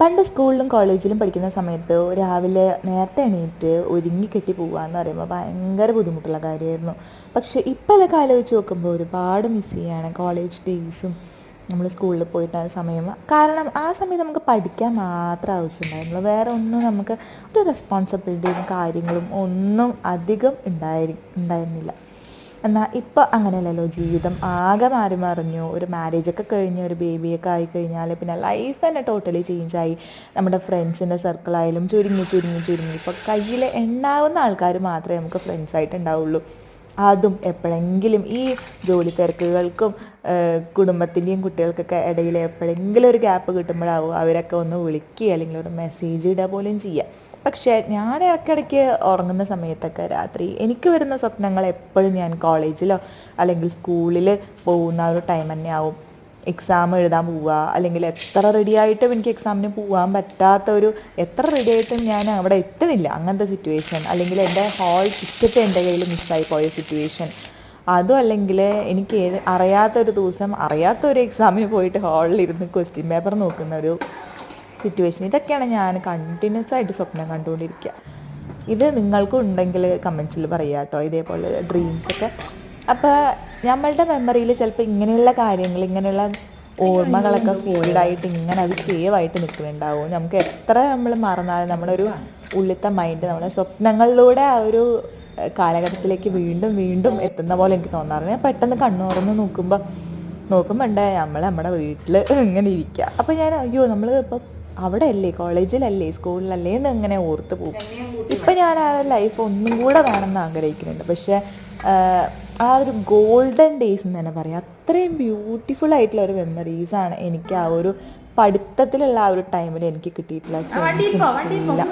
പണ്ട് സ്കൂളിലും കോളേജിലും പഠിക്കുന്ന സമയത്ത് രാവിലെ നേരത്തെ എണീറ്റ് ഒരുങ്ങി കെട്ടി പോവുക എന്ന് പറയുമ്പോൾ ഭയങ്കര ബുദ്ധിമുട്ടുള്ള കാര്യമായിരുന്നു. പക്ഷേ ഇപ്പോൾ അതൊക്കെ ആലോചിച്ച് നോക്കുമ്പോൾ ഒരുപാട് മിസ് ചെയ്യാണ് കോളേജ് ഡേയ്സും നമ്മൾ സ്കൂളിൽ പോയിട്ട് സമയം. കാരണം ആ സമയത്ത് നമുക്ക് പഠിക്കാൻ മാത്രം ആവശ്യമുണ്ടായിരുന്നുള്ളൂ, വേറെ ഒന്നും നമുക്ക് ഒരു റെസ്പോൺസിബിലിറ്റിയും കാര്യങ്ങളും ഒന്നും അധികം ഉണ്ടായിരുന്നില്ല. എന്നാൽ ഇപ്പോൾ അങ്ങനെയല്ലല്ലോ, ജീവിതം ആകെ മാറി മറിഞ്ഞു. ഒരു മാരേജൊക്കെ കഴിഞ്ഞ് ഒരു ബേബിയൊക്കെ ആയിക്കഴിഞ്ഞാൽ പിന്നെ ലൈഫ് തന്നെ ടോട്ടലി ചേഞ്ചായി. നമ്മുടെ ഫ്രണ്ട്സിൻ്റെ സർക്കിളായാലും ചുരുങ്ങി ചുരുങ്ങി ചുരുങ്ങി ഇപ്പോൾ കയ്യിൽ എണ്ണാവുന്ന ആൾക്കാർ മാത്രമേ നമുക്ക് ഫ്രണ്ട്സായിട്ട് ഉണ്ടാവുള്ളൂ. അതും എപ്പോഴെങ്കിലും ഈ ജോലി തിരക്കുകൾക്കും കുടുംബത്തിൻ്റെയും കുട്ടികൾക്കൊക്കെ ഇടയിൽ എപ്പോഴെങ്കിലും ഒരു ഗ്യാപ്പ് കിട്ടുമ്പോഴാവും അവരൊക്കെ ഒന്ന് വിളിക്കുക അല്ലെങ്കിൽ ഒരു മെസ്സേജ് ഇടുക പോലും ചെയ്യുക. പക്ഷേ ഞാൻ ഇടയ്ക്കിടയ്ക്ക് ഉറങ്ങുന്ന സമയത്തൊക്കെ രാത്രി എനിക്ക് വരുന്ന സ്വപ്നങ്ങൾ എപ്പോഴും ഞാൻ കോളേജിലോ അല്ലെങ്കിൽ സ്കൂളിൽ പോകുന്ന ഒരു ടൈം തന്നെ ആവും. എക്സാം എഴുതാൻ പോവുക, അല്ലെങ്കിൽ എത്ര റെഡി ആയിട്ടും എനിക്ക് എക്സാമിന് പോകാൻ പറ്റാത്ത എത്ര റെഡി ആയിട്ടും ഞാൻ അവിടെ എത്തുന്നില്ല അങ്ങനത്തെ സിറ്റുവേഷൻ, അല്ലെങ്കിൽ എൻ്റെ ഹാൾ ടിക്കറ്റ് എൻ്റെ കയ്യിൽ മിസ്സായി പോയ സിറ്റുവേഷൻ. അതും അല്ലെങ്കിൽ എനിക്ക് അറിയാത്തൊരു ദിവസം അറിയാത്തൊരു എക്സാമിന് പോയിട്ട് ഹാളിലിരുന്ന് ക്വസ്റ്റ്യൻ പേപ്പർ നോക്കുന്ന ഒരു സിറ്റുവേഷൻ. ഇതൊക്കെയാണ് ഞാൻ കണ്ടിന്യൂസ് ആയിട്ട് സ്വപ്നം കണ്ടുകൊണ്ടിരിക്കുക. ഇത് നിങ്ങൾക്കും ഉണ്ടെങ്കിൽ കമൻസിൽ പറയുക കേട്ടോ, ഇതേപോലെ ഡ്രീംസൊക്കെ. അപ്പോൾ നമ്മളുടെ മെമ്മറിയിൽ ചിലപ്പോൾ ഇങ്ങനെയുള്ള കാര്യങ്ങൾ, ഇങ്ങനെയുള്ള ഓർമ്മകളൊക്കെ ഫീഡായിട്ട് ഇങ്ങനെ അത് സേവ് ആയിട്ട് നിൽക്കുന്നുണ്ടാവും. നമുക്ക് എത്ര നമ്മൾ മറന്നാലും നമ്മുടെ ഒരു ഉള്ളിലത്തെ മൈൻഡ് നമ്മുടെ സ്വപ്നങ്ങളിലൂടെ ആ ഒരു കാലഘട്ടത്തിലേക്ക് വീണ്ടും വീണ്ടും എത്തുന്ന പോലെ എനിക്ക് തോന്നാറുണ്ട്. ഞാൻ പെട്ടെന്ന് കണ്ണു തുറന്ന് നോക്കുമ്പോണ്ടേ നമ്മുടെ വീട്ടിൽ ഇങ്ങനെ ഇരിക്കുക. അപ്പോൾ ഞാൻ അയ്യോ നമ്മൾ ഇപ്പോൾ അവിടെ അല്ലേ, കോളേജിലല്ലേ, സ്കൂളിലല്ലേ എന്ന് ഇങ്ങനെ ഓർത്ത് പോകും. ഇപ്പം ഞാൻ ആ ലൈഫ് ഒന്നും കൂടെ വേണമെന്ന് ആഗ്രഹിക്കുന്നുണ്ട്. പക്ഷേ ആ ഒരു ഗോൾഡൻ ഡേയ്സ് എന്ന് തന്നെ പറയാം, അത്രയും ബ്യൂട്ടിഫുൾ ആയിട്ടുള്ള ഒരു മെമ്മറീസാണ് എനിക്ക് ആ ഒരു പഠിത്തത്തിലുള്ള ആ ഒരു ടൈമിൽ എനിക്ക് കിട്ടിയിട്ടുള്ള ഫ്രണ്ട്സും ഇല്ല.